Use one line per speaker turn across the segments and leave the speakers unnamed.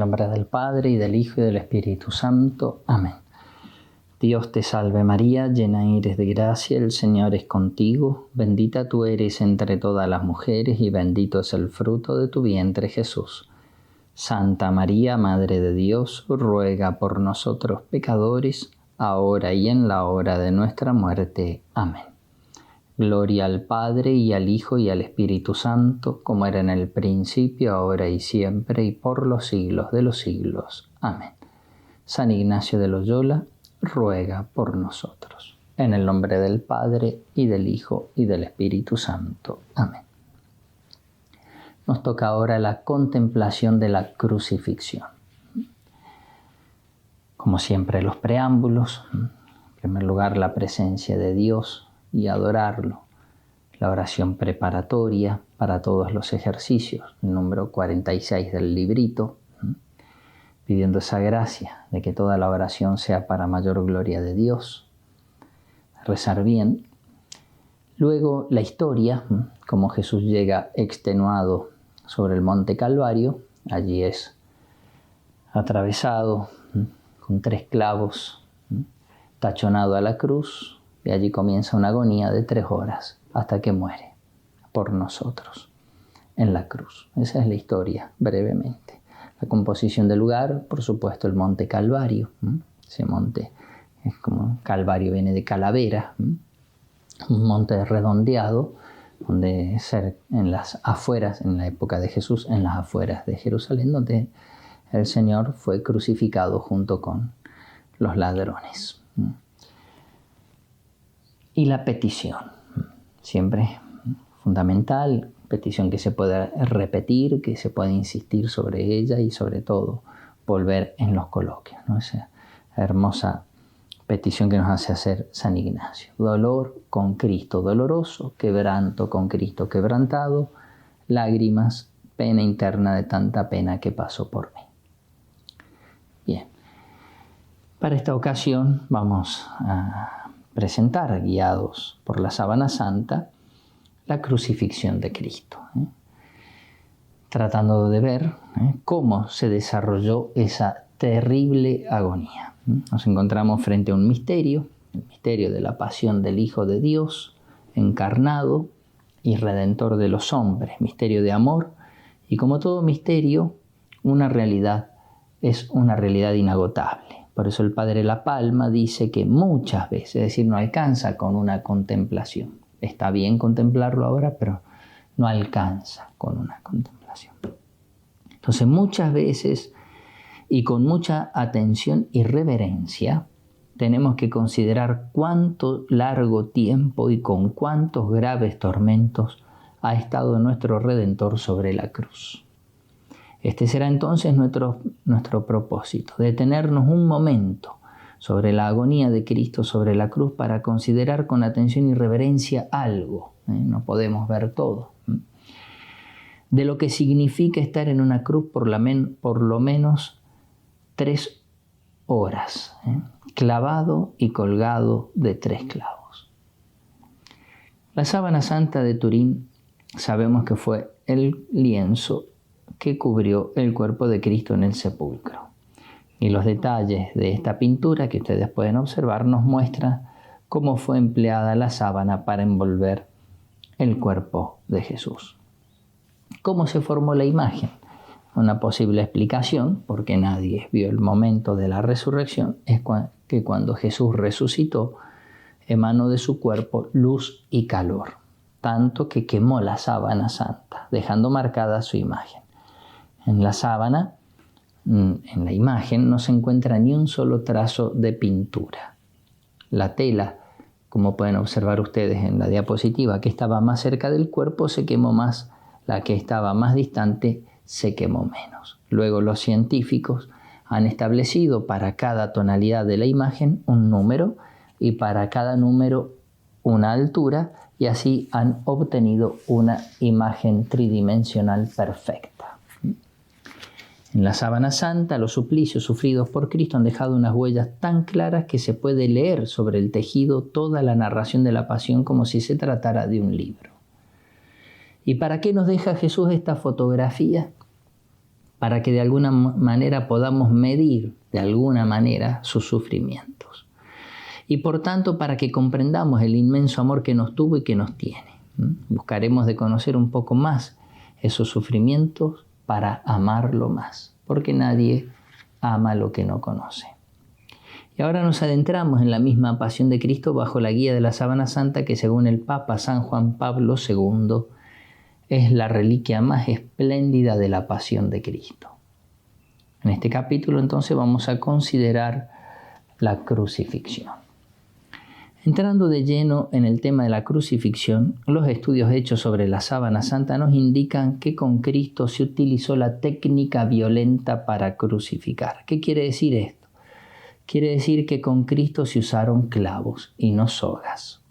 nombre del Padre, y del Hijo, y del Espíritu Santo. Amén. Dios te salve María, llena eres de gracia, el Señor es contigo. Bendita tú eres entre todas las mujeres, y bendito es el fruto de tu vientre, Jesús. Santa María, Madre de Dios, ruega por nosotros pecadores, ahora y en la hora de nuestra muerte. Amén. Gloria al Padre, y al Hijo, y al Espíritu Santo, como era en el principio, ahora y siempre, y por los siglos de los siglos. Amén. San Ignacio de Loyola, ruega por nosotros. En el nombre del Padre, y del Hijo, y del Espíritu Santo. Amén. Nos toca ahora la contemplación de la crucifixión. Como siempre, los preámbulos. En primer lugar, la presencia de Dios y adorarlo. La oración preparatoria para todos los ejercicios, el número 46 del librito, pidiendo esa gracia de que toda la oración sea para mayor gloria de Dios. Rezar bien. Luego la historia, como Jesús llega extenuado sobre el monte Calvario. Allí es atravesado con 3 clavos, tachonado a la cruz. Y allí comienza una agonía de 3 horas hasta que muere por nosotros en la cruz. Esa es la historia, brevemente. La composición del lugar, por supuesto, el monte Calvario. Ese monte es como Calvario, viene de calavera, un monte redondeado, donde en las afueras, en la época de Jesús, en las afueras de Jerusalén, donde el Señor fue crucificado junto con los ladrones. Y la petición, siempre fundamental, petición que se puede repetir, que se puede insistir sobre ella y sobre todo volver en los coloquios, ¿no? Esa hermosa petición que nos hace hacer San Ignacio. Dolor con Cristo doloroso, quebranto con Cristo quebrantado, lágrimas, pena interna de tanta pena que pasó por mí. Bien, para esta ocasión vamos a presentar, guiados por la sábana santa, la crucifixión de Cristo, tratando de ver cómo se desarrolló esa terrible agonía. Nos encontramos frente a un misterio, el misterio de la pasión del Hijo de Dios, encarnado y redentor de los hombres, misterio de amor, y como todo misterio, una realidad es una realidad inagotable. Por eso el Padre La Palma dice que muchas veces, es decir, no alcanza con una contemplación. Está bien contemplarlo ahora, pero no alcanza con una contemplación. Entonces, muchas veces y con mucha atención y reverencia, tenemos que considerar cuánto largo tiempo y con cuántos graves tormentos ha estado nuestro Redentor sobre la cruz. Este será entonces nuestro propósito, detenernos un momento sobre la agonía de Cristo sobre la cruz para considerar con atención y reverencia algo, no podemos ver todo, de lo que significa estar en una cruz por lo menos 3 horas, clavado y colgado de 3 clavos. La sábana santa de Turín sabemos que fue el lienzo que cubrió el cuerpo de Cristo en el sepulcro. Y los detalles de esta pintura que ustedes pueden observar nos muestran cómo fue empleada la sábana para envolver el cuerpo de Jesús. ¿Cómo se formó la imagen? Una posible explicación, porque nadie vio el momento de la resurrección, es que cuando Jesús resucitó, emanó de su cuerpo luz y calor, tanto que quemó la sábana santa, dejando marcada su imagen. En la sábana, en la imagen, no se encuentra ni un solo trazo de pintura. La tela, como pueden observar ustedes en la diapositiva, que estaba más cerca del cuerpo se quemó más, la que estaba más distante se quemó menos. Luego los científicos han establecido para cada tonalidad de la imagen un número y para cada número una altura, y así han obtenido una imagen tridimensional perfecta. En la sábana santa, los suplicios sufridos por Cristo han dejado unas huellas tan claras que se puede leer sobre el tejido toda la narración de la pasión como si se tratara de un libro. ¿Y para qué nos deja Jesús esta fotografía? para que de alguna manera podamos medir de alguna manera sus sufrimientos. Y por tanto, para que comprendamos el inmenso amor que nos tuvo y que nos tiene. Buscaremos de conocer un poco más esos sufrimientos para amarlo más, porque nadie ama lo que no conoce. Y ahora nos adentramos en la misma pasión de Cristo bajo la guía de la Sábana Santa, que según el Papa San Juan Pablo II es la reliquia más espléndida de la pasión de Cristo. En este capítulo entonces vamos a considerar la crucifixión. Entrando de lleno en el tema de la crucifixión, los estudios hechos sobre la Sábana Santa nos indican que con Cristo se utilizó la técnica violenta para crucificar. ¿Qué quiere decir esto? Quiere decir que con Cristo se usaron clavos y no sogas.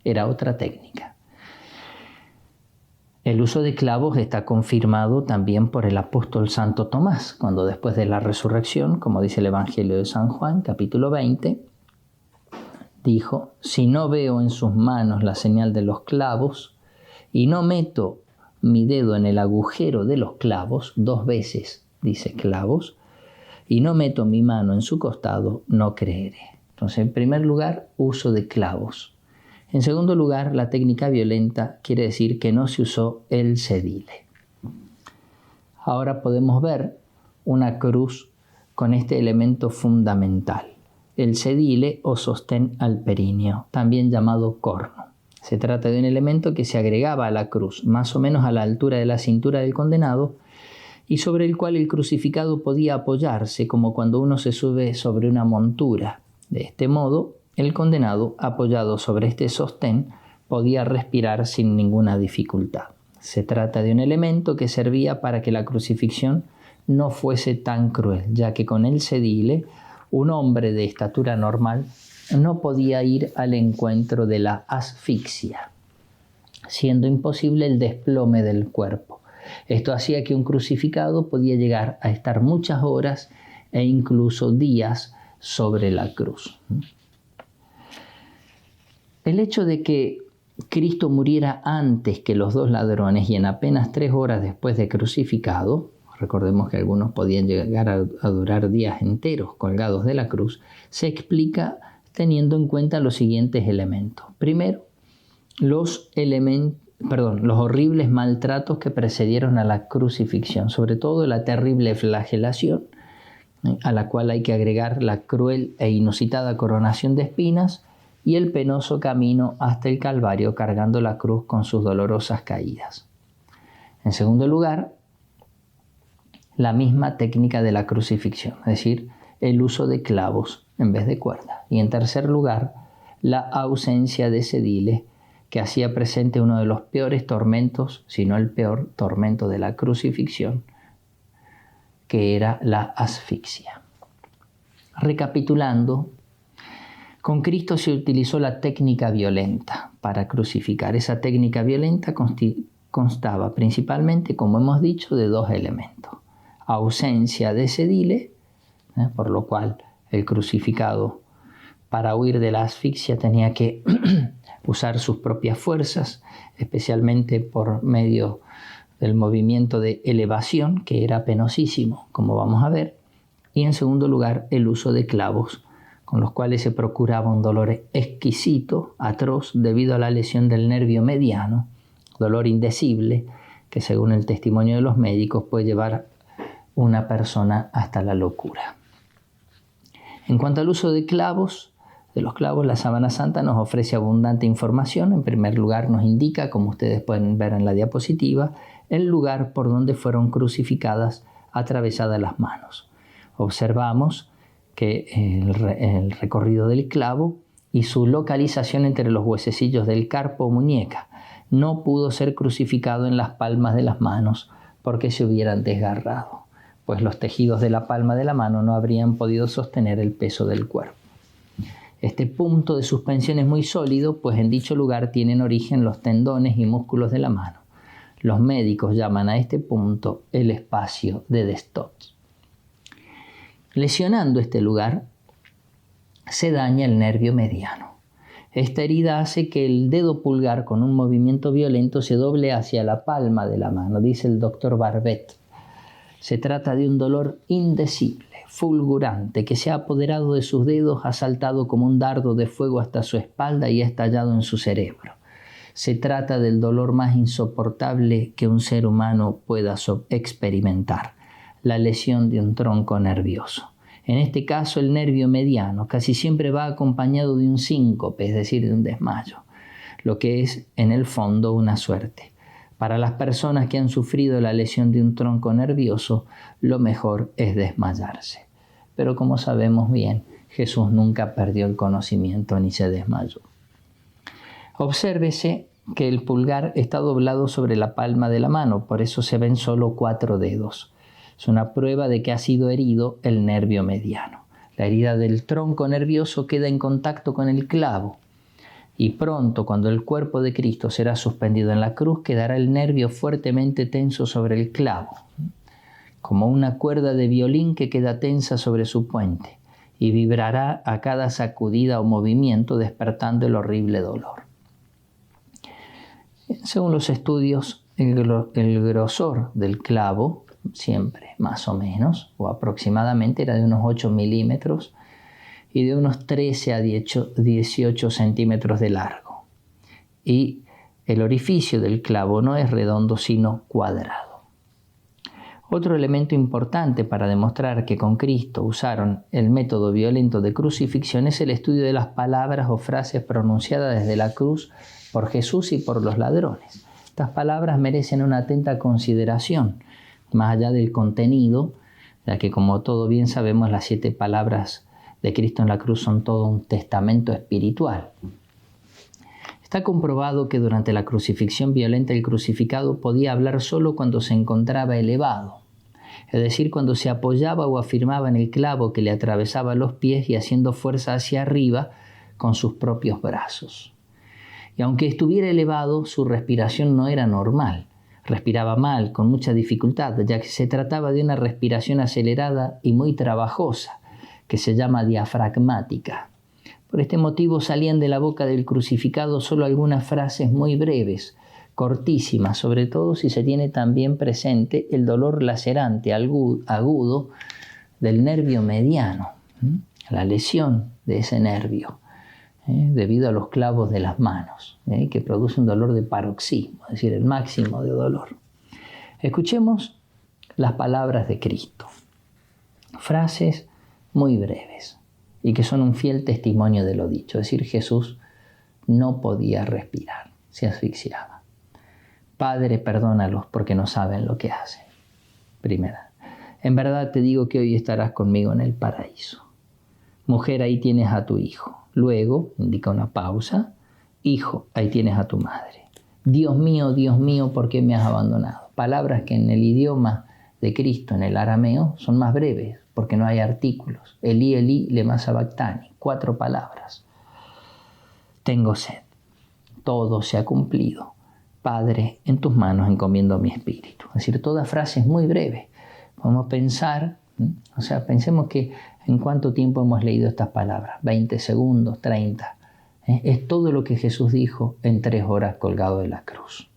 Era otra técnica. El uso de clavos está confirmado también por el apóstol Santo Tomás, cuando después de la resurrección, como dice el Evangelio de San Juan, capítulo 20, dijo: si no veo en sus manos la señal de los clavos y no meto mi dedo en el agujero de los clavos, 2 veces dice clavos, y no meto mi mano en su costado, no creeré. Entonces, en primer lugar, uso de clavos. En segundo lugar, la técnica violenta quiere decir que no se usó el cedile. Ahora podemos ver una cruz con este elemento fundamental, el cedile o sostén alperíneo, también llamado corno. Se trata de un elemento que se agregaba a la cruz, más o menos a la altura de la cintura del condenado, y sobre el cual el crucificado podía apoyarse, como cuando uno se sube sobre una montura. De este modo, el condenado, apoyado sobre este sostén, podía respirar sin ninguna dificultad. Se trata de un elemento que servía para que la crucifixión no fuese tan cruel, ya que con el cedile un hombre de estatura normal no podía ir al encuentro de la asfixia, siendo imposible el desplome del cuerpo. Esto hacía que un crucificado podía llegar a estar muchas horas e incluso días sobre la cruz. El hecho de que Cristo muriera antes que los 2 ladrones y en apenas 3 horas después de crucificado, recordemos que algunos podían llegar a durar días enteros colgados de la cruz, se explica teniendo en cuenta los siguientes elementos. Primero, los horribles maltratos que precedieron a la crucifixión, sobre todo la terrible flagelación, a la cual hay que agregar la cruel e inusitada coronación de espinas y el penoso camino hasta el Calvario cargando la cruz con sus dolorosas caídas. En segundo lugar, la misma técnica de la crucifixión, es decir, el uso de clavos en vez de cuerda. Y en tercer lugar, la ausencia de cedile, que hacía presente uno de los peores tormentos, si no el peor tormento de la crucifixión, que era la asfixia. Recapitulando, con Cristo se utilizó la técnica violenta para crucificar. Esa técnica violenta constaba principalmente, como hemos dicho, de 2 elementos. Ausencia de cedile, por lo cual el crucificado, para huir de la asfixia, tenía que usar sus propias fuerzas, especialmente por medio del movimiento de elevación, que era penosísimo, como vamos a ver. Y en segundo lugar, el uso de clavos, con los cuales se procuraba un dolor exquisito, atroz, debido a la lesión del nervio mediano, dolor indecible, que según el testimonio de los médicos puede llevar una persona hasta la locura. En cuanto al uso de los clavos, la Sábana Santa nos ofrece abundante información. En primer lugar, nos indica, como ustedes pueden ver en la diapositiva, el lugar por donde fueron crucificadas, atravesadas las manos. Observamos que el recorrido del clavo y su localización entre los huesecillos del carpo o muñeca. No pudo ser crucificado en las palmas de las manos porque se hubieran desgarrado, pues los tejidos de la palma de la mano no habrían podido sostener el peso del cuerpo. Este punto de suspensión es muy sólido, pues en dicho lugar tienen origen los tendones y músculos de la mano. Los médicos llaman a este punto el espacio de de Stokes. Lesionando este lugar, se daña el nervio mediano. Esta herida hace que el dedo pulgar con un movimiento violento se doble hacia la palma de la mano, dice el doctor Barbet. Se trata de un dolor indecible, fulgurante, que se ha apoderado de sus dedos, ha saltado como un dardo de fuego hasta su espalda y ha estallado en su cerebro. Se trata del dolor más insoportable que un ser humano pueda experimentar, la lesión de un tronco nervioso. En este caso, el nervio mediano casi siempre va acompañado de un síncope, es decir, de un desmayo, lo que es, en el fondo, una suerte. Para las personas que han sufrido la lesión de un tronco nervioso, lo mejor es desmayarse. Pero como sabemos bien, Jesús nunca perdió el conocimiento ni se desmayó. Obsérvese que el pulgar está doblado sobre la palma de la mano, por eso se ven solo 4 dedos. Es una prueba de que ha sido herido el nervio mediano. La herida del tronco nervioso queda en contacto con el clavo. Y pronto, cuando el cuerpo de Cristo será suspendido en la cruz, quedará el nervio fuertemente tenso sobre el clavo, como una cuerda de violín que queda tensa sobre su puente, y vibrará a cada sacudida o movimiento, despertando el horrible dolor. Según los estudios, el grosor del clavo, siempre más o menos, o aproximadamente, era de unos 8 milímetros, y de unos 13 a 18 centímetros de largo. Y el orificio del clavo no es redondo, sino cuadrado. Otro elemento importante para demostrar que con Cristo usaron el método violento de crucifixión es el estudio de las palabras o frases pronunciadas desde la cruz por Jesús y por los ladrones. Estas palabras merecen una atenta consideración, más allá del contenido, ya que, como todo bien sabemos, las 7 palabras de Cristo en la cruz son todo un testamento espiritual. Está comprobado que durante la crucifixión violenta el crucificado podía hablar solo cuando se encontraba elevado, es decir, cuando se apoyaba o afirmaba en el clavo que le atravesaba los pies y haciendo fuerza hacia arriba con sus propios brazos. Y aunque estuviera elevado, su respiración no era normal. Respiraba mal, con mucha dificultad, ya que se trataba de una respiración acelerada y muy trabajosa, que se llama diafragmática. Por este motivo salían de la boca del crucificado solo algunas frases muy breves, cortísimas, sobre todo si se tiene también presente el dolor lacerante agudo del nervio mediano, la lesión de ese nervio, debido a los clavos de las manos, que produce un dolor de paroxismo, es decir, el máximo de dolor. Escuchemos las palabras de Cristo, frases muy breves y que son un fiel testimonio de lo dicho. Es decir, Jesús no podía respirar, se asfixiaba. Padre, perdónalos porque no saben lo que hacen. Primera, en verdad te digo que hoy estarás conmigo en el paraíso. Mujer, ahí tienes a tu hijo. Luego, indica una pausa, hijo, ahí tienes a tu madre. Dios mío, ¿por qué me has abandonado? Palabras que en el idioma de Cristo, en el arameo, son más breves, porque no hay artículos. Elí, Elí, lema sabactani. 4 palabras. Tengo sed. Todo se ha cumplido. Padre, en tus manos encomiendo mi espíritu. Es decir, todas frases muy breves. Podemos pensar, pensemos que en cuánto tiempo hemos leído estas palabras. 20 segundos, 30. Es todo lo que Jesús dijo en 3 horas colgado de la cruz.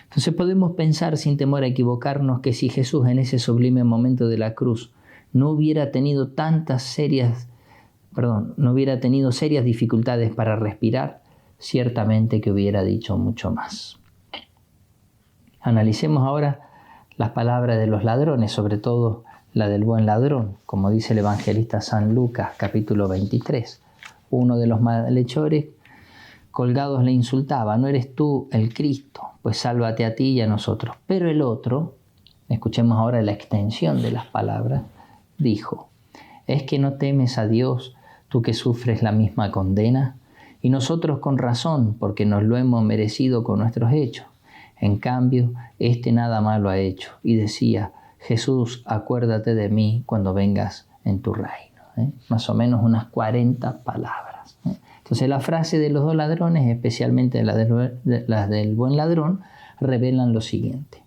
Entonces podemos pensar sin temor a equivocarnos que si Jesús en ese sublime momento de la cruz no hubiera tenido serias dificultades para respirar, ciertamente que hubiera dicho mucho más. Analicemos ahora las palabras de los ladrones, sobre todo la del buen ladrón, como dice el evangelista San Lucas, capítulo 23. Uno de los malhechores colgados le insultaba: no eres tú el Cristo, pues sálvate a ti y a nosotros. Pero el otro, escuchemos ahora la extensión de las palabras, dijo: ¿es que no temes a Dios, tú que sufres la misma condena? Y nosotros con razón, porque nos lo hemos merecido con nuestros hechos. En cambio, este nada malo ha hecho. Y decía: Jesús, acuérdate de mí cuando vengas en tu reino. Más o menos unas 40 palabras. Entonces la frase de los 2 ladrones, especialmente las del buen ladrón, revelan lo siguiente: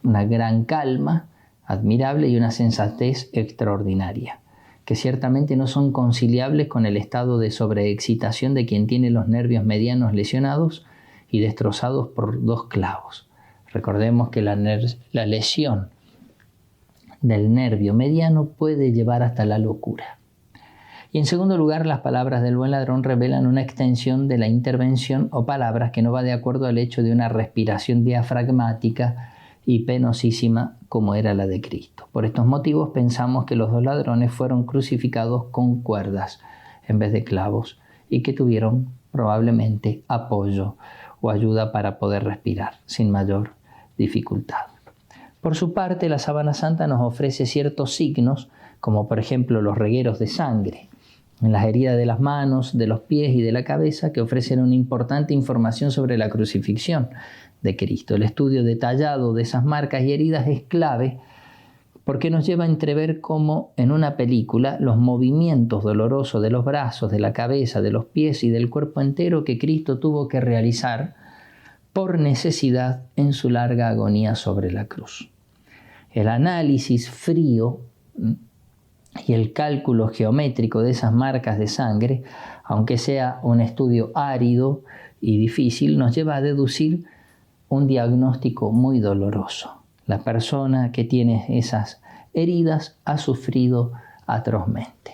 una gran calma admirable y una sensatez extraordinaria, que ciertamente no son conciliables con el estado de sobreexcitación de quien tiene los nervios medianos lesionados y destrozados por 2 clavos. Recordemos que la lesión del nervio mediano puede llevar hasta la locura. Y en segundo lugar, las palabras del buen ladrón revelan una extensión de la intervención o palabras que no va de acuerdo al hecho de una respiración diafragmática y penosísima como era la de Cristo. Por estos motivos pensamos que los dos ladrones fueron crucificados con cuerdas en vez de clavos y que tuvieron probablemente apoyo o ayuda para poder respirar sin mayor dificultad. Por su parte, la Sábana Santa nos ofrece ciertos signos, como por ejemplo los regueros de sangre en las heridas de las manos, de los pies y de la cabeza, que ofrecen una importante información sobre la crucifixión de Cristo. El estudio detallado de esas marcas y heridas es clave porque nos lleva a entrever cómo en una película los movimientos dolorosos de los brazos, de la cabeza, de los pies y del cuerpo entero que Cristo tuvo que realizar por necesidad en su larga agonía sobre la cruz. El análisis frío y el cálculo geométrico de esas marcas de sangre, aunque sea un estudio árido y difícil, nos lleva a deducir un diagnóstico muy doloroso. La persona que tiene esas heridas ha sufrido atrozmente.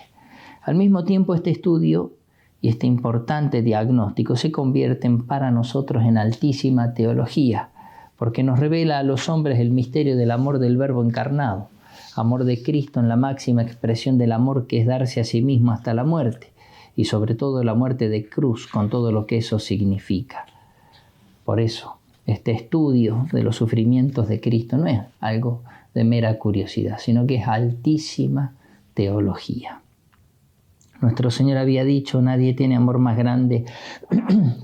Al mismo tiempo, este estudio y este importante diagnóstico se convierten para nosotros en altísima teología, porque nos revela a los hombres el misterio del amor del Verbo encarnado, amor de Cristo en la máxima expresión del amor, que es darse a sí mismo hasta la muerte, y sobre todo la muerte de cruz con todo lo que eso significa. Por eso, este estudio de los sufrimientos de Cristo no es algo de mera curiosidad, sino que es altísima teología. Nuestro Señor había dicho: nadie tiene amor más grande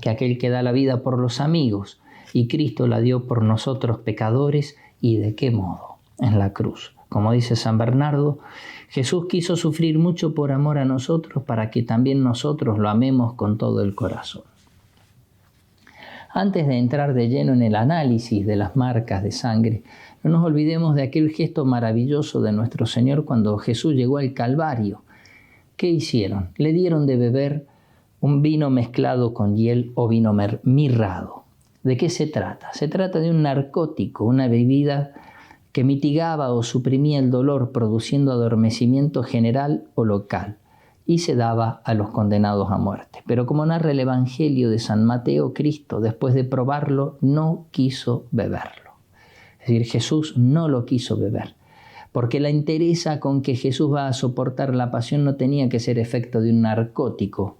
que aquel que da la vida por los amigos, y Cristo la dio por nosotros pecadores. ¿Y de qué modo? En la cruz. Como dice San Bernardo, Jesús quiso sufrir mucho por amor a nosotros para que también nosotros lo amemos con todo el corazón. Antes de entrar de lleno en el análisis de las marcas de sangre, no nos olvidemos de aquel gesto maravilloso de nuestro Señor cuando Jesús llegó al Calvario. ¿Qué hicieron? Le dieron de beber un vino mezclado con hiel o vino mirrado. ¿De qué se trata? Se trata de un narcótico, una bebida que mitigaba o suprimía el dolor, produciendo adormecimiento general o local, y se daba a los condenados a muerte. Pero como narra el Evangelio de San Mateo, Cristo, después de probarlo, no quiso beberlo. Es decir, Jesús no lo quiso beber, porque la entereza con que Jesús va a soportar la pasión no tenía que ser efecto de un narcótico,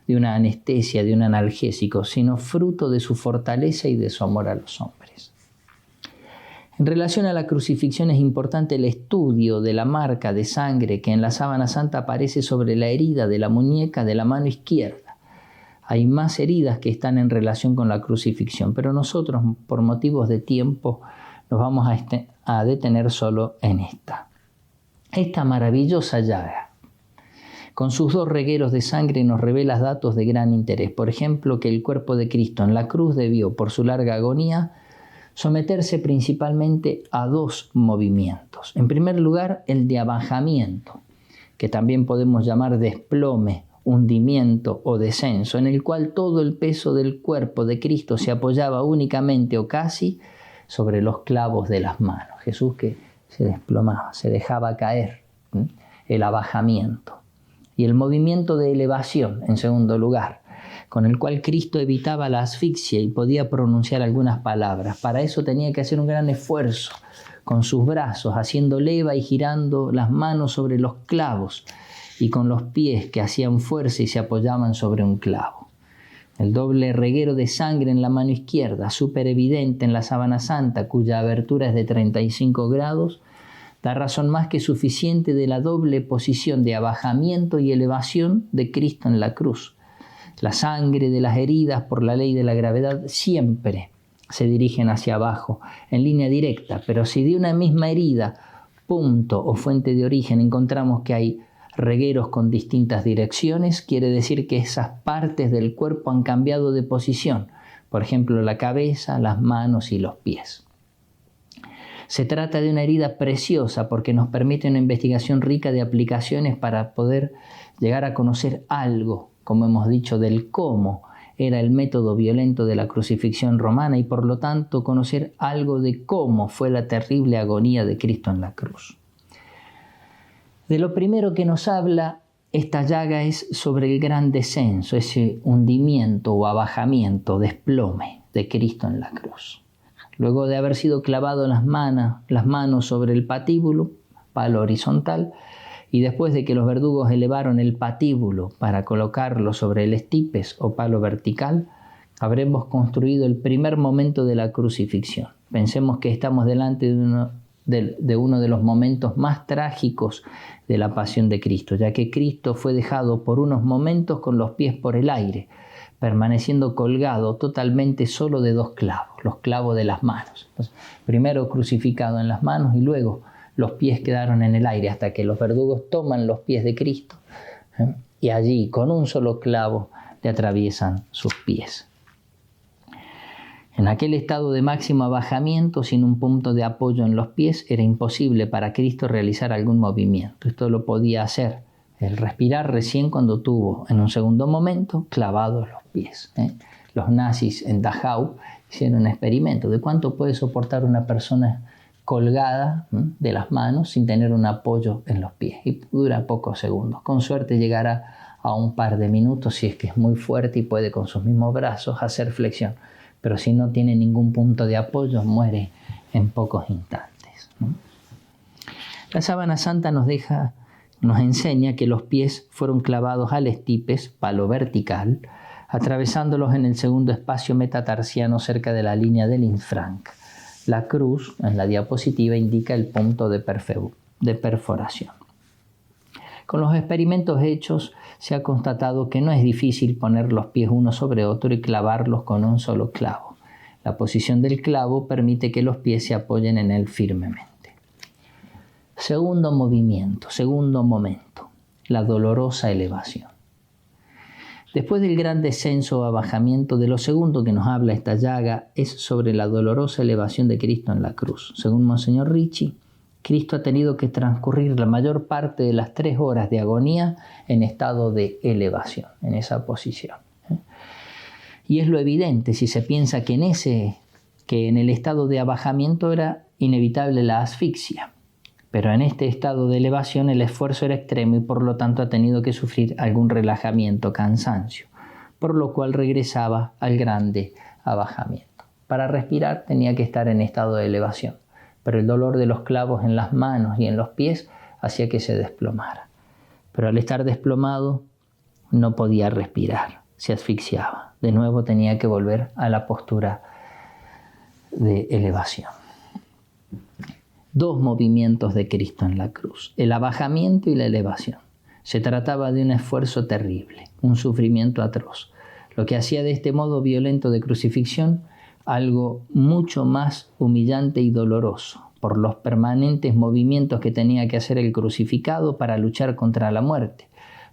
de una anestesia, de un analgésico, sino fruto de su fortaleza y de su amor a los hombres. En relación a la crucifixión es importante el estudio de la marca de sangre que en la Sábana Santa aparece sobre la herida de la muñeca de la mano izquierda. Hay más heridas que están en relación con la crucifixión, pero nosotros, por motivos de tiempo, nos vamos a detener solo en esta. Esta maravillosa llaga, con sus 2 regueros de sangre, nos revela datos de gran interés. Por ejemplo, que el cuerpo de Cristo en la cruz debió, por su larga agonía, someterse principalmente a 2 movimientos. En primer lugar, el de abajamiento, que también podemos llamar desplome, hundimiento o descenso, en el cual todo el peso del cuerpo de Cristo se apoyaba únicamente o casi sobre los clavos de las manos. Jesús que se desplomaba, se dejaba caer, el abajamiento. Y el movimiento de elevación, en segundo lugar, con el cual Cristo evitaba la asfixia y podía pronunciar algunas palabras. Para eso tenía que hacer un gran esfuerzo con sus brazos, haciendo leva y girando las manos sobre los clavos, y con los pies que hacían fuerza y se apoyaban sobre un clavo. El doble reguero de sangre en la mano izquierda, súper evidente en la Sábana Santa, cuya abertura es de 35 grados, da razón más que suficiente de la doble posición de abajamiento y elevación de Cristo en la cruz. La sangre de las heridas, por la ley de la gravedad, siempre se dirigen hacia abajo, en línea directa, pero si de una misma herida, punto o fuente de origen, encontramos que hay regueros con distintas direcciones, quiere decir que esas partes del cuerpo han cambiado de posición, por ejemplo, la cabeza, las manos y los pies. Se trata de una herida preciosa porque nos permite una investigación rica de aplicaciones para poder llegar a conocer algo, como hemos dicho, del cómo era el método violento de la crucifixión romana y por lo tanto conocer algo de cómo fue la terrible agonía de Cristo en la cruz. De lo primero que nos habla esta llaga es sobre el gran descenso, ese hundimiento o abajamiento, desplome de Cristo en la cruz. Luego de haber sido clavado las manos sobre el patíbulo, palo horizontal, y después de que los verdugos elevaron el patíbulo para colocarlo sobre el estipes o palo vertical, habremos construido el primer momento de la crucifixión. Pensemos que estamos delante de uno de los momentos más trágicos de la pasión de Cristo, ya que Cristo fue dejado por unos momentos con los pies por el aire, permaneciendo colgado totalmente solo de 2 clavos, los clavos de las manos. Entonces, primero crucificado en las manos y luego los pies quedaron en el aire hasta que los verdugos toman los pies de Cristo y allí con un solo clavo le atraviesan sus pies. En aquel estado de máximo abajamiento, sin un punto de apoyo en los pies, era imposible para Cristo realizar algún movimiento. Esto lo podía hacer el respirar recién cuando tuvo, en un segundo momento, clavados los pies. Los nazis en Dachau hicieron un experimento de cuánto puede soportar una persona colgada de las manos sin tener un apoyo en los pies. Y dura pocos segundos. Con suerte llegará a un par de minutos si es que es muy fuerte y puede con sus mismos brazos hacer flexión. Pero si no tiene ningún punto de apoyo, muere en pocos instantes. La sábana santa nos enseña que los pies fueron clavados al estipes, palo vertical, atravesándolos en el segundo espacio metatarsiano cerca de la línea del infranc. La cruz, en la diapositiva, indica el punto de perforación. Con los experimentos hechos se ha constatado que no es difícil poner los pies uno sobre otro y clavarlos con un solo clavo. La posición del clavo permite que los pies se apoyen en él firmemente. Segundo momento, la dolorosa elevación. Después del gran descenso o abajamiento, de lo segundo que nos habla esta llaga es sobre la dolorosa elevación de Cristo en la cruz. Según Monseñor Ricci, Cristo ha tenido que transcurrir la mayor parte de las 3 horas de agonía en estado de elevación, en esa posición. Y es lo evidente si se piensa que en el estado de abajamiento era inevitable la asfixia. Pero en este estado de elevación el esfuerzo era extremo y por lo tanto ha tenido que sufrir algún relajamiento, cansancio, por lo cual regresaba al grande abajamiento. Para respirar tenía que estar en estado de elevación, pero el dolor de los clavos en las manos y en los pies hacía que se desplomara. Pero al estar desplomado no podía respirar, se asfixiaba. De nuevo tenía que volver a la postura de elevación. 2 movimientos de Cristo en la cruz, el abajamiento y la elevación. Se trataba de un esfuerzo terrible, un sufrimiento atroz, lo que hacía de este modo violento de crucifixión algo mucho más humillante y doloroso, por los permanentes movimientos que tenía que hacer el crucificado para luchar contra la muerte,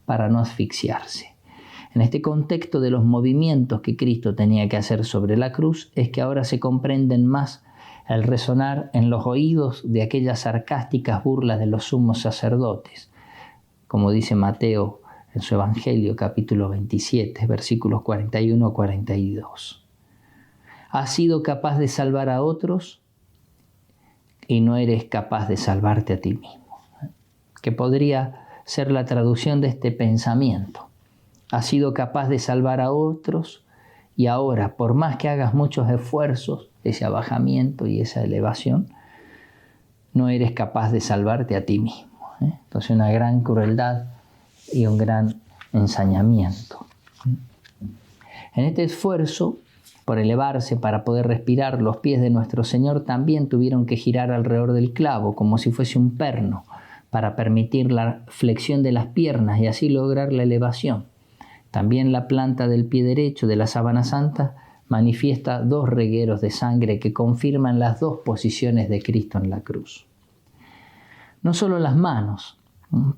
para no asfixiarse. En este contexto de los movimientos que Cristo tenía que hacer sobre la cruz, es que ahora se comprenden más el resonar en los oídos de aquellas sarcásticas burlas de los sumos sacerdotes, como dice Mateo en su Evangelio, capítulo 27, versículos 41-42. Has sido capaz de salvar a otros y no eres capaz de salvarte a ti mismo. Que podría ser la traducción de este pensamiento. Has sido capaz de salvar a otros y ahora, por más que hagas muchos esfuerzos, ese abajamiento y esa elevación, no eres capaz de salvarte a ti mismo. Entonces una gran crueldad y un gran ensañamiento. En este esfuerzo por elevarse para poder respirar, los pies de nuestro Señor también tuvieron que girar alrededor del clavo como si fuese un perno para permitir la flexión de las piernas y así lograr la elevación. También la planta del pie derecho de la sábana santa manifiesta 2 regueros de sangre que confirman las 2 posiciones de Cristo en la cruz. No solo las manos,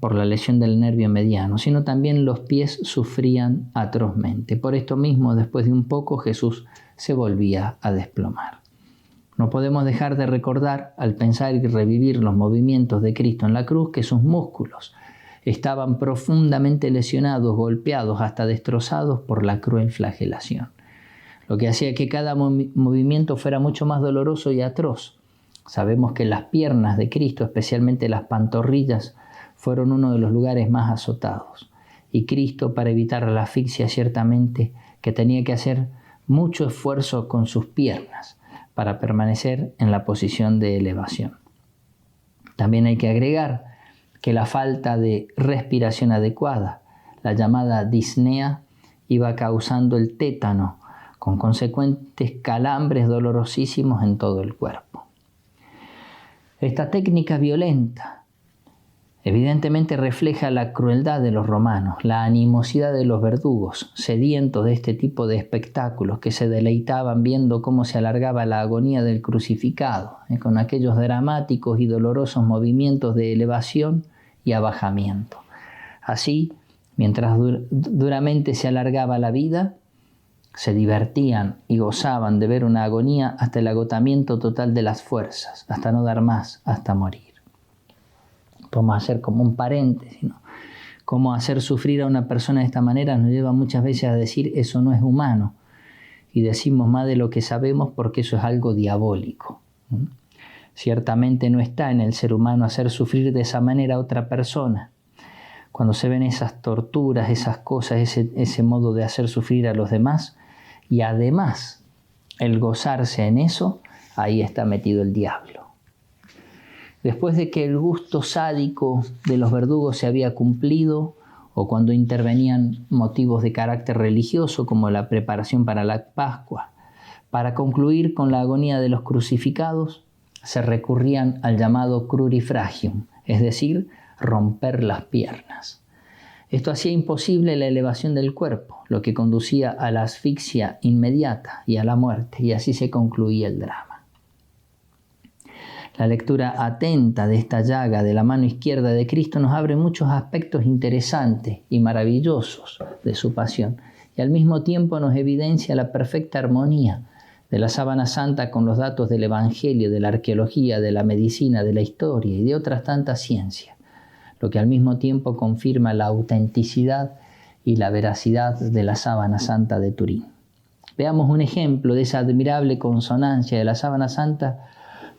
por la lesión del nervio mediano, sino también los pies sufrían atrozmente. Por esto mismo, después de un poco, Jesús se volvía a desplomar. No podemos dejar de recordar, al pensar y revivir los movimientos de Cristo en la cruz, que sus músculos estaban profundamente lesionados, golpeados, hasta destrozados por la cruel flagelación, lo que hacía que cada movimiento fuera mucho más doloroso y atroz. Sabemos que las piernas de Cristo, especialmente las pantorrillas, fueron uno de los lugares más azotados. Y Cristo, para evitar la asfixia, ciertamente que tenía que hacer mucho esfuerzo con sus piernas para permanecer en la posición de elevación. También hay que agregar que la falta de respiración adecuada, la llamada disnea, iba causando el tétano, con consecuentes calambres dolorosísimos en todo el cuerpo. Esta técnica violenta evidentemente refleja la crueldad de los romanos, la animosidad de los verdugos, sedientos de este tipo de espectáculos, que se deleitaban viendo cómo se alargaba la agonía del crucificado, con aquellos dramáticos y dolorosos movimientos de elevación y abajamiento. Así, mientras duramente se alargaba la vida, se divertían y gozaban de ver una agonía hasta el agotamiento total de las fuerzas, hasta no dar más, hasta morir. Podemos hacer como un paréntesis, ¿no? Cómo hacer sufrir a una persona de esta manera nos lleva muchas veces a decir eso no es humano, y decimos más de lo que sabemos porque eso es algo diabólico. Ciertamente no está en el ser humano hacer sufrir de esa manera a otra persona. Cuando se ven esas torturas, esas cosas, ese modo de hacer sufrir a los demás, y además el gozarse en eso, ahí está metido el diablo. Después de que el gusto sádico de los verdugos se había cumplido, o cuando intervenían motivos de carácter religioso como la preparación para la Pascua, para concluir con la agonía de los crucificados, se recurrían al llamado crurifragium, es decir, romper las piernas. Esto hacía imposible la elevación del cuerpo, lo que conducía a la asfixia inmediata y a la muerte, y así se concluía el drama. La lectura atenta de esta llaga de la mano izquierda de Cristo nos abre muchos aspectos interesantes y maravillosos de su pasión, y al mismo tiempo nos evidencia la perfecta armonía de la sábana santa con los datos del Evangelio, de la arqueología, de la medicina, de la historia y de otras tantas ciencias, lo que al mismo tiempo confirma la autenticidad y la veracidad de la sábana santa de Turín. Veamos un ejemplo de esa admirable consonancia de la sábana santa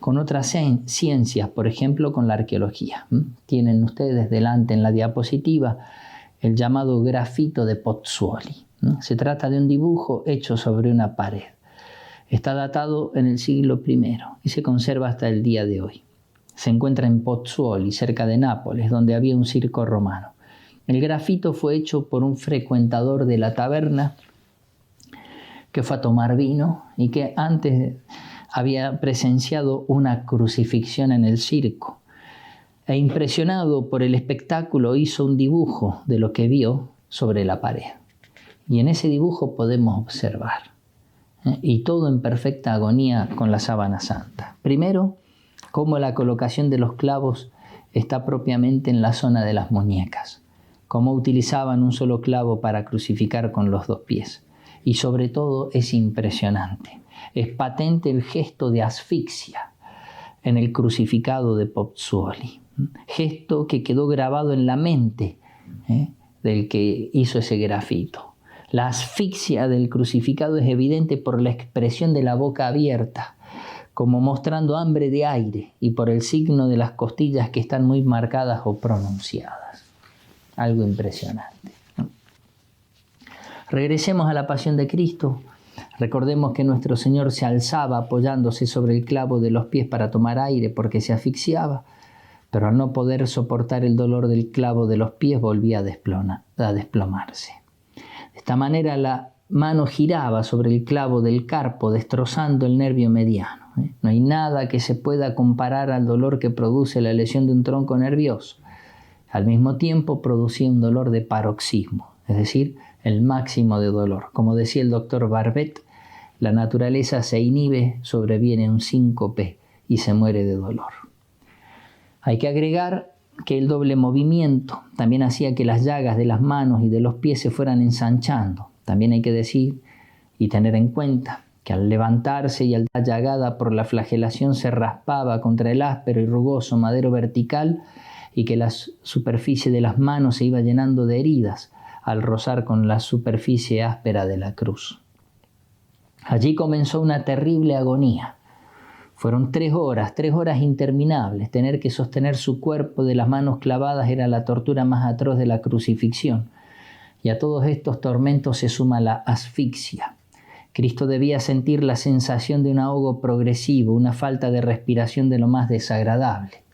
con otras ciencias, por ejemplo con la arqueología. Tienen ustedes delante en la diapositiva el llamado grafito de Pozzuoli. Se trata de un dibujo hecho sobre una pared. Está datado en el siglo I y se conserva hasta el día de hoy. Se encuentra en Pozzuoli, cerca de Nápoles, donde había un circo romano. El grafito fue hecho por un frecuentador de la taberna que fue a tomar vino y que antes había presenciado una crucifixión en el circo. E impresionado por el espectáculo hizo un dibujo de lo que vio sobre la pared. Y en ese dibujo podemos observar, y todo en perfecta agonía con la sábana santa. Primero, cómo la colocación de los clavos está propiamente en la zona de las muñecas, cómo utilizaban un solo clavo para crucificar con los dos pies. Y sobre todo es impresionante. Es patente el gesto de asfixia en el crucificado de Pozzuoli. Gesto que quedó grabado en la mente del que hizo ese grafito. La asfixia del crucificado es evidente por la expresión de la boca abierta, como mostrando hambre de aire, y por el signo de las costillas que están muy marcadas o pronunciadas. Algo impresionante. Regresemos a la pasión de Cristo. Recordemos que nuestro Señor se alzaba apoyándose sobre el clavo de los pies para tomar aire porque se asfixiaba, pero al no poder soportar el dolor del clavo de los pies volvía a desplomarse. De esta manera la mano giraba sobre el clavo del carpo, destrozando el nervio mediano. No hay nada que se pueda comparar al dolor que produce la lesión de un tronco nervioso. Al mismo tiempo producía un dolor de paroxismo, es decir, el máximo de dolor. Como decía el doctor Barbet, la naturaleza se inhibe, sobreviene un síncope y se muere de dolor. Hay que agregar que el doble movimiento también hacía que las llagas de las manos y de los pies se fueran ensanchando. También hay que decir y tener en cuenta que al levantarse y al dar llagada por la flagelación se raspaba contra el áspero y rugoso madero vertical, y que la superficie de las manos se iba llenando de heridas al rozar con la superficie áspera de la cruz. Allí comenzó una terrible agonía. Fueron 3 horas interminables. Tener que sostener su cuerpo de las manos clavadas era la tortura más atroz de la crucifixión. Y a todos estos tormentos se suma la asfixia. Cristo debía sentir la sensación de un ahogo progresivo, una falta de respiración de lo más desagradable.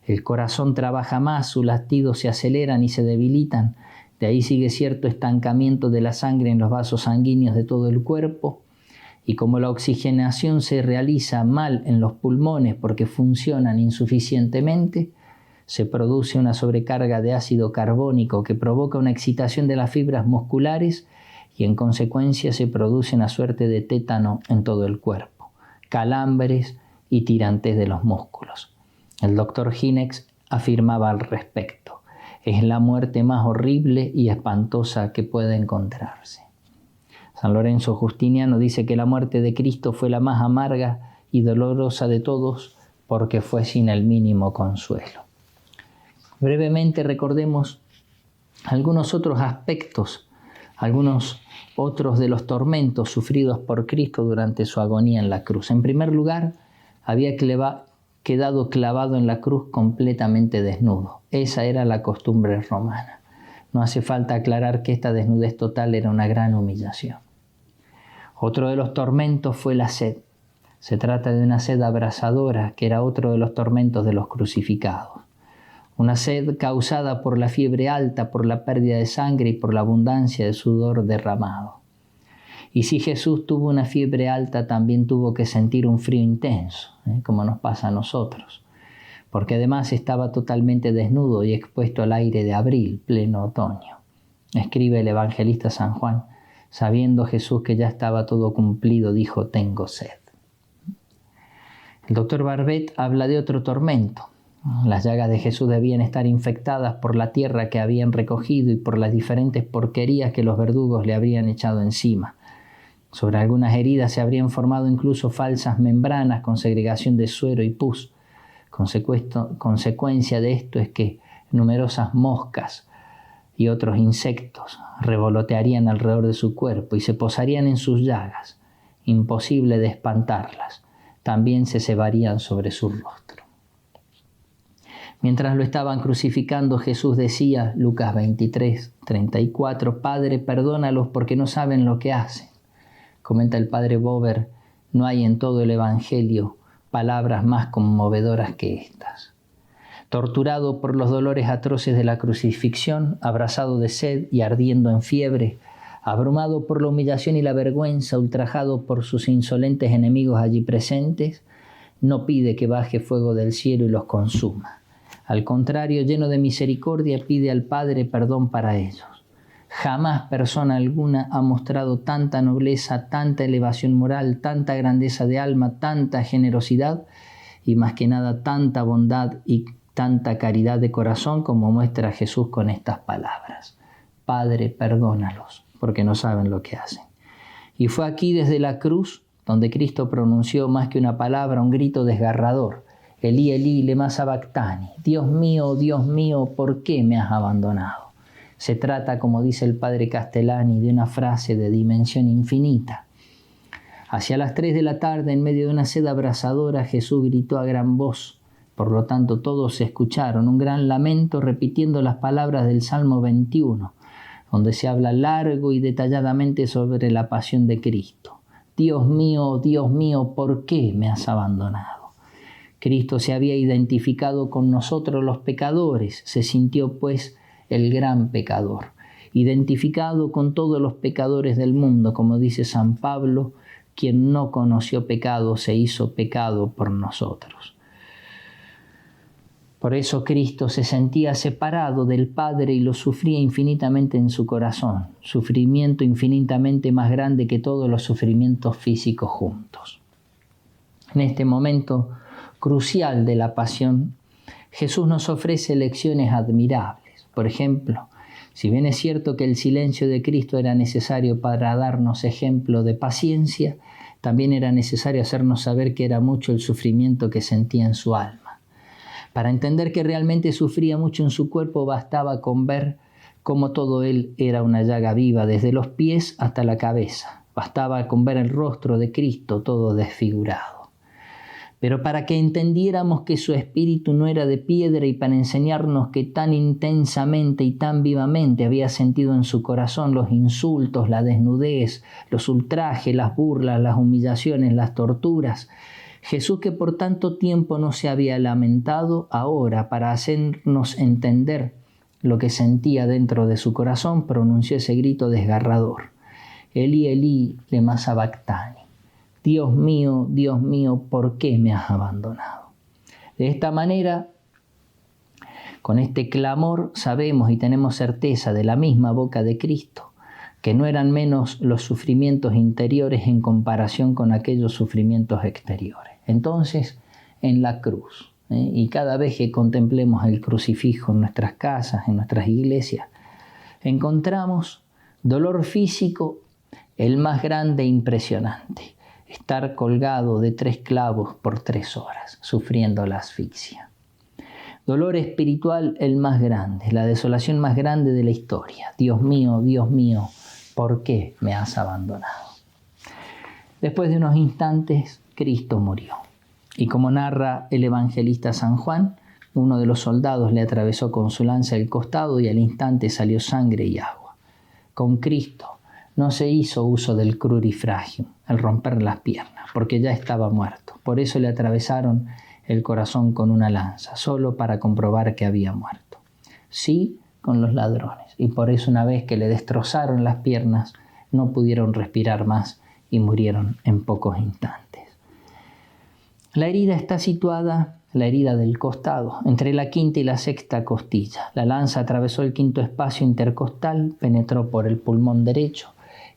El corazón trabaja más, sus latidos se aceleran y se debilitan. De ahí sigue cierto estancamiento de la sangre en los vasos sanguíneos de todo el cuerpo. Y como la oxigenación se realiza mal en los pulmones porque funcionan insuficientemente, se produce una sobrecarga de ácido carbónico que provoca una excitación de las fibras musculares y en consecuencia se produce una suerte de tétano en todo el cuerpo, calambres y tirantes de los músculos. El doctor Hinex afirmaba al respecto: es la muerte más horrible y espantosa que puede encontrarse. San Lorenzo Justiniano dice que la muerte de Cristo fue la más amarga y dolorosa de todos porque fue sin el mínimo consuelo. Brevemente recordemos algunos otros aspectos, algunos otros de los tormentos sufridos por Cristo durante su agonía en la cruz. En primer lugar, había quedado clavado en la cruz completamente desnudo. Esa era la costumbre romana. No hace falta aclarar que esta desnudez total era una gran humillación. Otro de los tormentos fue la sed. Se trata de una sed abrasadora, que era otro de los tormentos de los crucificados. Una sed causada por la fiebre alta, por la pérdida de sangre y por la abundancia de sudor derramado. Y si Jesús tuvo una fiebre alta, también tuvo que sentir un frío intenso, como nos pasa a nosotros, porque además estaba totalmente desnudo y expuesto al aire de abril, pleno otoño. Escribe el evangelista San Juan: sabiendo Jesús que ya estaba todo cumplido, dijo: tengo sed. El doctor Barbet habla de otro tormento. Las llagas de Jesús debían estar infectadas por la tierra que habían recogido y por las diferentes porquerías que los verdugos le habrían echado encima. Sobre algunas heridas se habrían formado incluso falsas membranas con segregación de suero y pus. Consecuencia de esto es que numerosas moscas y otros insectos revolotearían alrededor de su cuerpo y se posarían en sus llagas, imposible de espantarlas. También se cebarían sobre su rostro. Mientras lo estaban crucificando, Jesús decía, Lucas 23:34, Padre, perdónalos porque no saben lo que hacen. Comenta el padre Bover, no hay en todo el Evangelio palabras más conmovedoras que estas. Torturado por los dolores atroces de la crucifixión, abrasado de sed y ardiendo en fiebre, abrumado por la humillación y la vergüenza, ultrajado por sus insolentes enemigos allí presentes, no pide que baje fuego del cielo y los consuma. Al contrario, lleno de misericordia, pide al Padre perdón para ellos. Jamás persona alguna ha mostrado tanta nobleza, tanta elevación moral, tanta grandeza de alma, tanta generosidad y más que nada tanta bondad y tanta caridad de corazón como muestra Jesús con estas palabras. Padre, perdónalos, porque no saben lo que hacen. Y fue aquí desde la cruz donde Cristo pronunció más que una palabra, un grito desgarrador. Elí, Elí, lema sabactani. Dios mío, ¿por qué me has abandonado? Se trata, como dice el padre Castellani, de una frase de dimensión infinita. Hacia las 3 de la tarde, en medio de una sed abrasadora, Jesús gritó a gran voz. Por lo tanto, todos escucharon un gran lamento repitiendo las palabras del Salmo 21, donde se habla largo y detalladamente sobre la pasión de Cristo. Dios mío, ¿por qué me has abandonado? Cristo se había identificado con nosotros los pecadores, se sintió pues el gran pecador, identificado con todos los pecadores del mundo, como dice San Pablo, quien no conoció pecado se hizo pecado por nosotros. Por eso Cristo se sentía separado del Padre y lo sufría infinitamente en su corazón, sufrimiento infinitamente más grande que todos los sufrimientos físicos juntos. En este momento crucial de la pasión, Jesús nos ofrece lecciones admirables. Por ejemplo, si bien es cierto que el silencio de Cristo era necesario para darnos ejemplo de paciencia, también era necesario hacernos saber que era mucho el sufrimiento que sentía en su alma. Para entender que realmente sufría mucho en su cuerpo, bastaba con ver cómo todo él era una llaga viva, desde los pies hasta la cabeza. Bastaba con ver el rostro de Cristo todo desfigurado. pero para que entendiéramos que su espíritu no era de piedra y para enseñarnos que tan intensamente y tan vivamente había sentido en su corazón los insultos, la desnudez, los ultrajes, las burlas, las humillaciones, las torturas. Jesús, que por tanto tiempo no se había lamentado, ahora, para hacernos entender lo que sentía dentro de su corazón, pronunció ese grito desgarrador: Elí, Elí, lema sabactani. Dios mío, ¿por qué me has abandonado? De esta manera, con este clamor, sabemos y tenemos certeza de la misma boca de Cristo, que no eran menos los sufrimientos interiores en comparación con aquellos sufrimientos exteriores. Entonces, en la cruz, y cada vez que contemplemos el crucifijo en nuestras casas, en nuestras iglesias, encontramos dolor físico, el más grande e impresionante: estar colgado de 3 clavos por 3 horas, sufriendo la asfixia. Dolor espiritual el más grande, la desolación más grande de la historia. Dios mío, ¿por qué me has abandonado? Después de unos instantes, Cristo murió. Y como narra el evangelista San Juan, uno de los soldados le atravesó con su lanza el costado y al instante salió sangre y agua. Con Cristo no se hizo uso del crurifragium, el romper las piernas, porque ya estaba muerto. Por eso le atravesaron el corazón con una lanza, solo para comprobar que había muerto. Sí, con los ladrones. Y por eso, una vez que le destrozaron las piernas, no pudieron respirar más y murieron en pocos instantes. La herida está situada, la herida del costado, entre la 5ª y la 6ª costilla. La lanza atravesó el 5º espacio intercostal, penetró por el pulmón derecho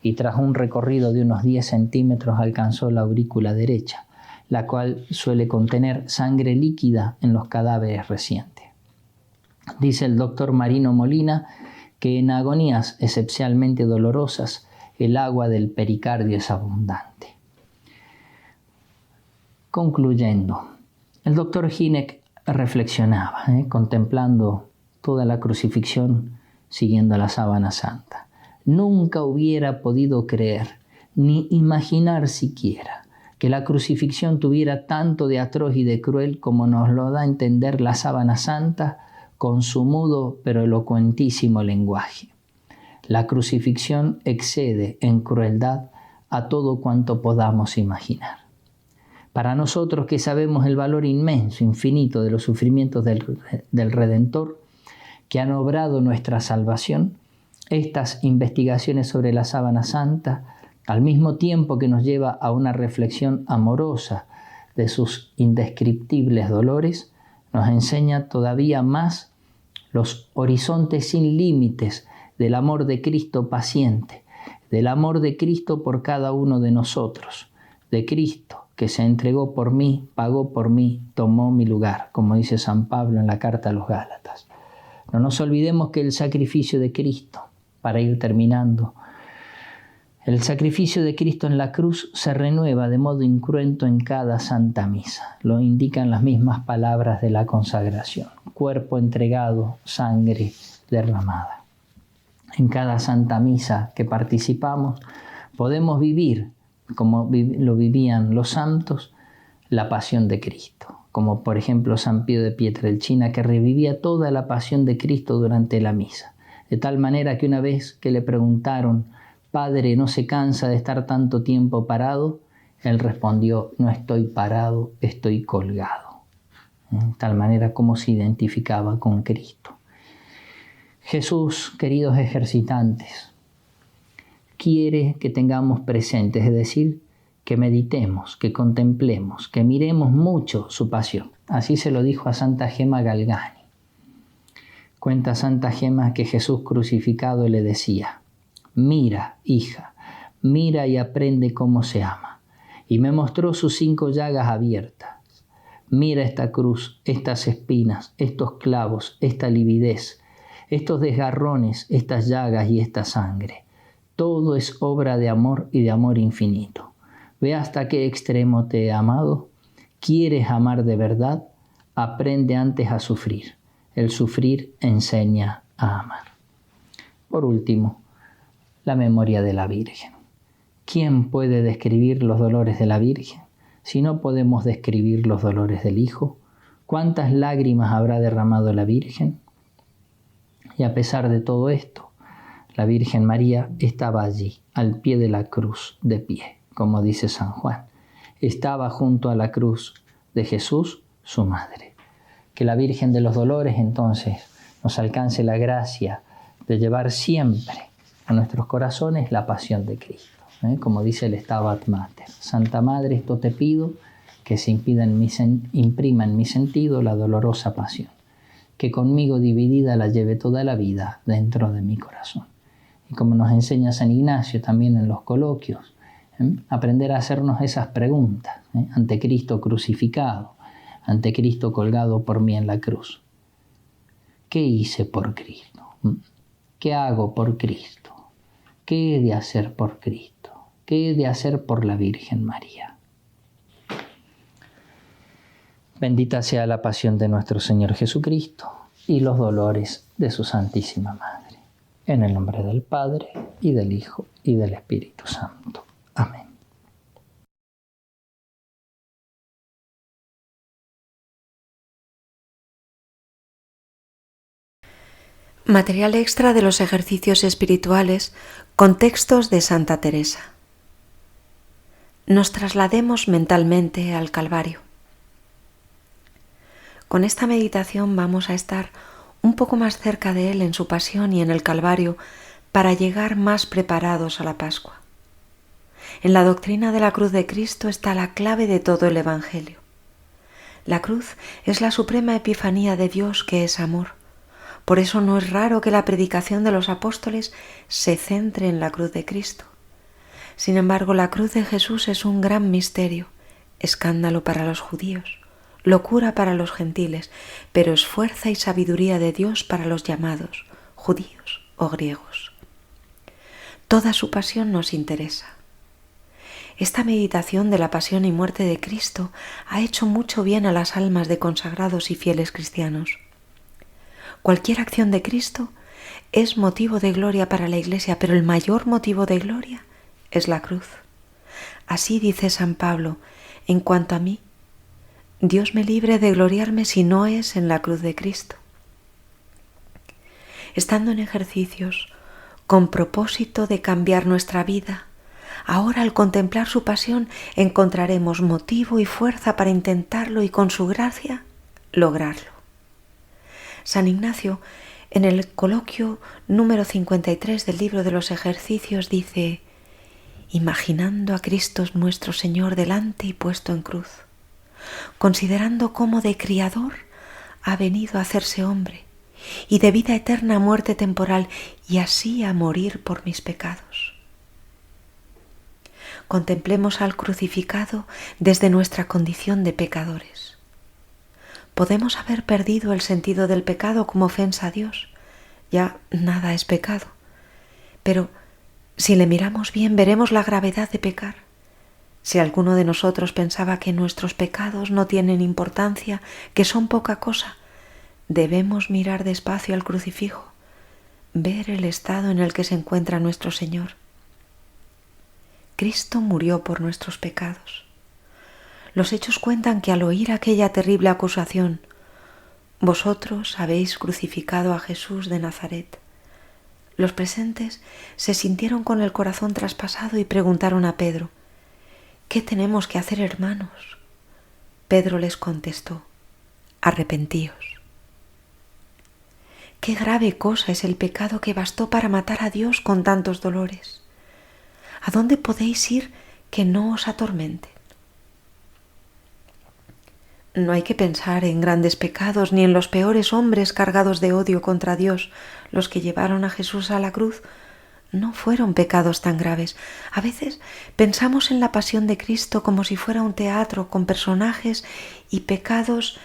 y tras un recorrido de unos 10 centímetros alcanzó la aurícula derecha, la cual suele contener sangre líquida en los cadáveres recientes. Dice el doctor Marino Molina que en agonías excepcionalmente dolorosas el agua del pericardio es abundante. Concluyendo, el doctor Hynek reflexionaba, contemplando toda la crucifixión siguiendo la sábana santa. Nunca hubiera podido creer, ni imaginar siquiera, que la crucifixión tuviera tanto de atroz y de cruel como nos lo da a entender la sábana santa con su mudo pero elocuentísimo lenguaje. La crucifixión excede en crueldad a todo cuanto podamos imaginar. Para nosotros que sabemos el valor inmenso, infinito de los sufrimientos del Redentor, que han obrado nuestra salvación, estas investigaciones sobre la sábana santa, al mismo tiempo que nos lleva a una reflexión amorosa de sus indescriptibles dolores, nos enseña todavía más los horizontes sin límites del amor de Cristo paciente, del amor de Cristo por cada uno de nosotros, de Cristo que se entregó por mí, pagó por mí, tomó mi lugar, como dice San Pablo en la carta a los Gálatas. No nos olvidemos que el sacrificio de Cristo, para ir terminando, el sacrificio de Cristo en la cruz se renueva de modo incruento en cada Santa Misa. Lo indican las mismas palabras de la consagración: cuerpo entregado, sangre derramada. En cada Santa Misa que participamos podemos vivir, como lo vivían los santos, la pasión de Cristo. Como por ejemplo San Pío de Pietrelcina, que revivía toda la pasión de Cristo durante la misa. De tal manera que una vez que le preguntaron: Padre, ¿no se cansa de estar tanto tiempo parado? Él respondió: no estoy parado, estoy colgado. De tal manera como se identificaba con Cristo. Jesús, queridos ejercitantes, quiere que tengamos presentes, es decir, que meditemos, que contemplemos, que miremos mucho su pasión. Así se lo dijo a Santa Gema Galgani. Cuenta Santa Gema que Jesús crucificado le decía: mira, hija, mira y aprende cómo se ama. Y me mostró sus 5 llagas abiertas. Mira esta cruz, estas espinas, estos clavos, esta lividez, estos desgarrones, estas llagas y esta sangre. Todo es obra de amor y de amor infinito. Ve hasta qué extremo te he amado. ¿Quieres amar de verdad? Aprende antes a sufrir. El sufrir enseña a amar. Por último, la memoria de la Virgen. ¿Quién puede describir los dolores de la Virgen? Si no podemos describir los dolores del Hijo, ¿cuántas lágrimas habrá derramado la Virgen? Y a pesar de todo esto, la Virgen María estaba allí, al pie de la cruz, de pie, como dice San Juan. Estaba junto a la cruz de Jesús, su madre. Que la Virgen de los Dolores entonces nos alcance la gracia de llevar siempre a nuestros corazones la pasión de Cristo. Como dice el Stabat Mater: Santa Madre, esto te pido, que se imprima en mi sentido la dolorosa pasión, que conmigo dividida la lleve toda la vida dentro de mi corazón. Y como nos enseña San Ignacio también en los coloquios, aprender a hacernos esas preguntas ante Cristo crucificado, ante Cristo colgado por mí en la cruz. ¿Qué hice por Cristo? ¿Qué hago por Cristo? ¿Qué he de hacer por Cristo? ¿Qué he de hacer por la Virgen María? Bendita sea la pasión de nuestro Señor Jesucristo y los dolores de su Santísima Madre. En el nombre del Padre, y del Hijo, y del Espíritu Santo. Amén.
Material extra de los ejercicios espirituales con textos de Santa Teresa. Nos traslademos mentalmente al Calvario. Con esta meditación vamos a estar un poco más cerca de Él en su pasión y en el Calvario para llegar más preparados a la Pascua. En la doctrina de la cruz de Cristo está la clave de todo el Evangelio. La cruz es la suprema epifanía de Dios, que es amor. Por eso no es raro que la predicación de los apóstoles se centre en la cruz de Cristo. Sin embargo, la cruz de Jesús es un gran misterio, escándalo para los judíos, locura para los gentiles, pero es fuerza y sabiduría de Dios para los llamados, judíos o griegos. Toda su pasión nos interesa. Esta meditación de la pasión y muerte de Cristo ha hecho mucho bien a las almas de consagrados y fieles cristianos. Cualquier acción de Cristo es motivo de gloria para la Iglesia, pero el mayor motivo de gloria es la cruz. Así dice San Pablo: en cuanto a mí, Dios me libre de gloriarme si no es en la cruz de Cristo. Estando en ejercicios con propósito de cambiar nuestra vida, ahora al contemplar su pasión encontraremos motivo y fuerza para intentarlo y con su gracia lograrlo. San Ignacio, en el coloquio número 53 del libro de los ejercicios, dice: imaginando a Cristo nuestro Señor delante y puesto en cruz, considerando cómo de criador ha venido a hacerse hombre y de vida eterna a muerte temporal y así a morir por mis pecados. Contemplemos al crucificado desde nuestra condición de pecadores. Podemos haber perdido el sentido del pecado como ofensa a Dios. Ya nada es pecado. Pero si le miramos bien, veremos la gravedad de pecar. Si alguno de nosotros pensaba que nuestros pecados no tienen importancia, que son poca cosa, debemos mirar despacio al crucifijo, ver el estado en el que se encuentra nuestro Señor. Cristo murió por nuestros pecados. Los hechos cuentan que al oír aquella terrible acusación, vosotros habéis crucificado a Jesús de Nazaret, los presentes se sintieron con el corazón traspasado y preguntaron a Pedro: ¿qué tenemos que hacer, hermanos? Pedro les contestó: arrepentíos. Qué grave cosa es el pecado que bastó para matar a Dios con tantos dolores. ¿A dónde podéis ir que no os atormente? No hay que pensar en grandes pecados ni en los peores hombres cargados de odio contra Dios. Los que llevaron a Jesús a la cruz no fueron pecados tan graves. A veces pensamos en la pasión de Cristo como si fuera un teatro con personajes y pecados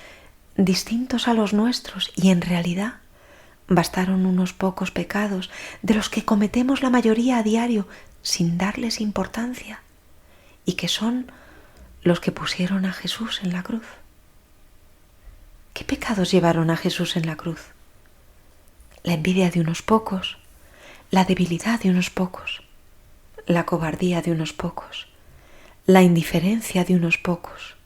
distintos a los nuestros, y en realidad bastaron unos pocos pecados de los que cometemos la mayoría a diario sin darles importancia, y que son los que pusieron a Jesús en la cruz. ¿Qué pecados llevaron a Jesús en la cruz? La envidia de unos pocos, la debilidad de unos pocos, la cobardía de unos pocos, la indiferencia de unos pocos.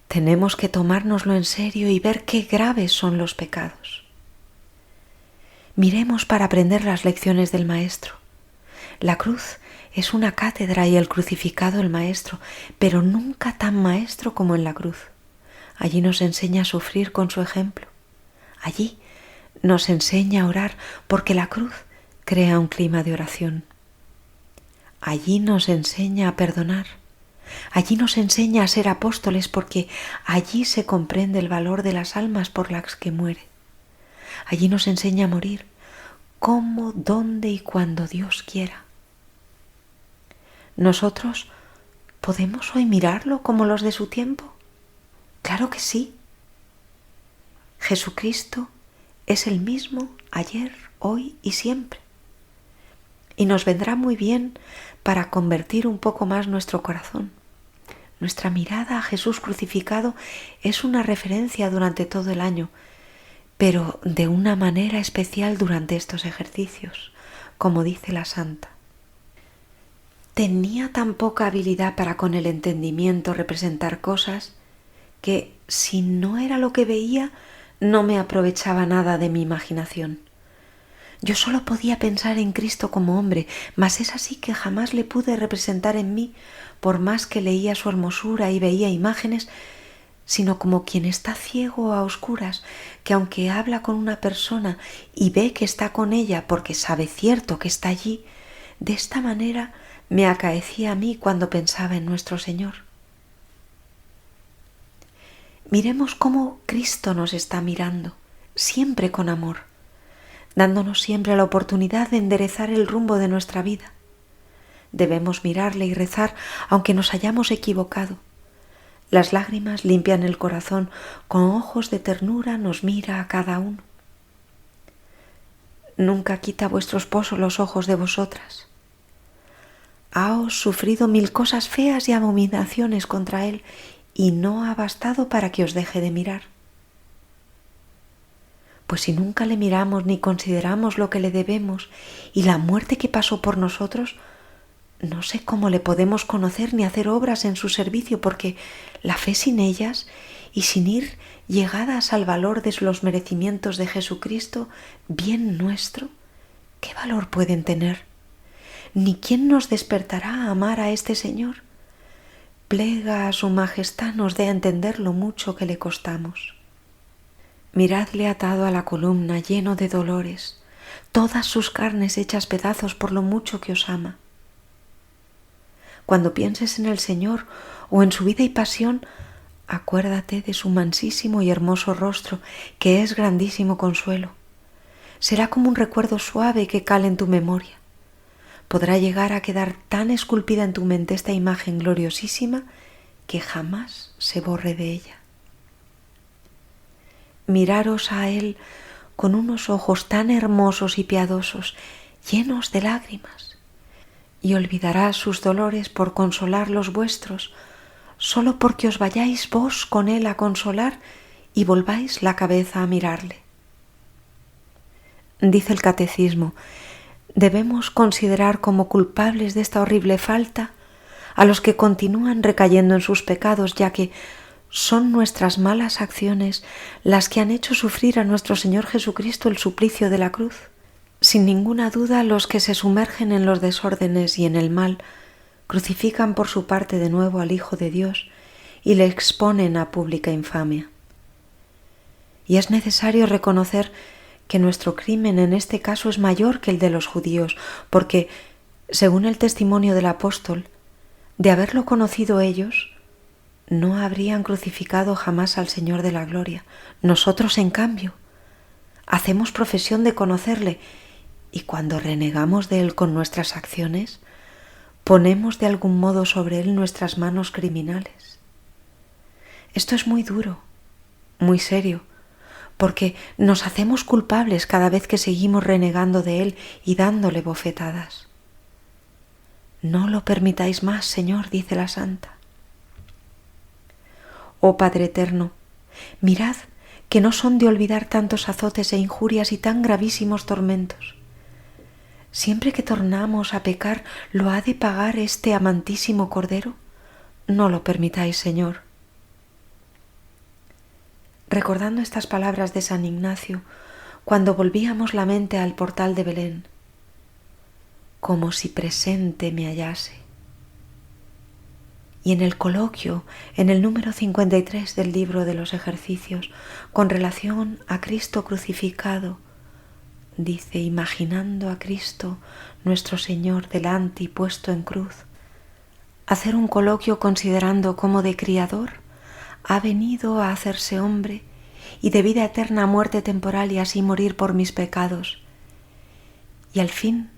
Tenemos que tomárnoslo en serio y ver qué graves son los pecados. Miremos para aprender las lecciones del Maestro. La cruz es una cátedra y el crucificado el Maestro, pero nunca tan Maestro como en la cruz. Allí nos enseña a sufrir con su ejemplo. Allí nos enseña a orar porque la cruz crea un clima de oración. Allí nos enseña a perdonar. Allí nos enseña a ser apóstoles porque allí se comprende el valor de las almas por las que muere. Allí nos enseña a morir como, dónde y cuando Dios quiera. ¿Nosotros podemos hoy mirarlo como los de su tiempo? Claro que sí. Jesucristo es el mismo ayer, hoy y siempre. Y nos vendrá muy bien para convertir un poco más nuestro corazón. Nuestra mirada a Jesús crucificado es una referencia durante todo el año, pero de una manera especial durante estos ejercicios, como dice la santa. Tenía tan poca habilidad para con el entendimiento representar cosas que, si no era lo que veía, no me aprovechaba nada de mi imaginación. Yo solo podía pensar en Cristo como hombre, mas es así que jamás le pude representar en mí, por más que leía su hermosura y veía imágenes, sino como quien está ciego a oscuras, que aunque habla con una persona y ve que está con ella porque sabe cierto que está allí, de esta manera me acaecía a mí cuando pensaba en nuestro Señor. Miremos cómo Cristo nos está mirando, siempre con amor, dándonos siempre la oportunidad de enderezar el rumbo de nuestra vida. Debemos mirarle y rezar aunque nos hayamos equivocado. Las lágrimas limpian el corazón, con ojos de ternura nos mira a cada uno. Nunca quita vuestro esposo los ojos de vosotras. Haos sufrido 1000 cosas feas y abominaciones contra él, y no ha bastado para que os deje de mirar. Pues si nunca le miramos ni consideramos lo que le debemos y la muerte que pasó por nosotros, no sé cómo le podemos conocer ni hacer obras en su servicio, porque la fe sin ellas y sin ir llegadas al valor de los merecimientos de Jesucristo, bien nuestro, ¿qué valor pueden tener? Ni quién nos despertará a amar a este Señor. Plega a su majestad nos dé a entender lo mucho que le costamos. Miradle atado a la columna, lleno de dolores, todas sus carnes hechas pedazos por lo mucho que os ama. Cuando pienses en el Señor o en su vida y pasión, acuérdate de su mansísimo y hermoso rostro, que es grandísimo consuelo. Será como un recuerdo suave que cale en tu memoria. Podrá llegar a quedar tan esculpida en tu mente esta imagen gloriosísima que jamás se borre de ella. Miraros a Él con unos ojos tan hermosos y piadosos, llenos de lágrimas, y olvidará sus dolores por consolar los vuestros, solo porque os vayáis vos con Él a consolar y volváis la cabeza a mirarle. Dice el Catecismo: debemos considerar como culpables de esta horrible falta a los que continúan recayendo en sus pecados, ya que son nuestras malas acciones las que han hecho sufrir a nuestro Señor Jesucristo el suplicio de la cruz. Sin ninguna duda, los que se sumergen en los desórdenes y en el mal crucifican por su parte de nuevo al Hijo de Dios y le exponen a pública infamia. Y es necesario reconocer que nuestro crimen en este caso es mayor que el de los judíos, porque, según el testimonio del apóstol, de haberlo conocido ellos, no habrían crucificado jamás al Señor de la gloria. Nosotros, en cambio, hacemos profesión de conocerle, y cuando renegamos de él con nuestras acciones, ponemos de algún modo sobre él nuestras manos criminales. Esto es muy duro, muy serio, porque nos hacemos culpables cada vez que seguimos renegando de él y dándole bofetadas. No lo permitáis más, Señor, dice la santa. Oh Padre eterno, mirad que no son de olvidar tantos azotes e injurias y tan gravísimos tormentos. ¿Siempre que tornamos a pecar lo ha de pagar este amantísimo Cordero? No lo permitáis, Señor. Recordando estas palabras de San Ignacio, cuando volvíamos la mente al portal de Belén, como si presente me hallase. Y en el coloquio, en el número 53 del libro de los ejercicios, con relación a Cristo crucificado, dice, imaginando a Cristo, nuestro Señor, delante y puesto en cruz, hacer un coloquio considerando cómo de Criador ha venido a hacerse hombre y de vida eterna a muerte temporal y así morir por mis pecados. Y al fin,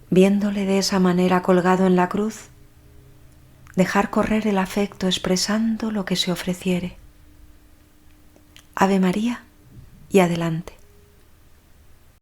viéndole de esa manera colgado en la cruz, dejar correr el afecto expresando lo que se ofreciere. Ave María y adelante.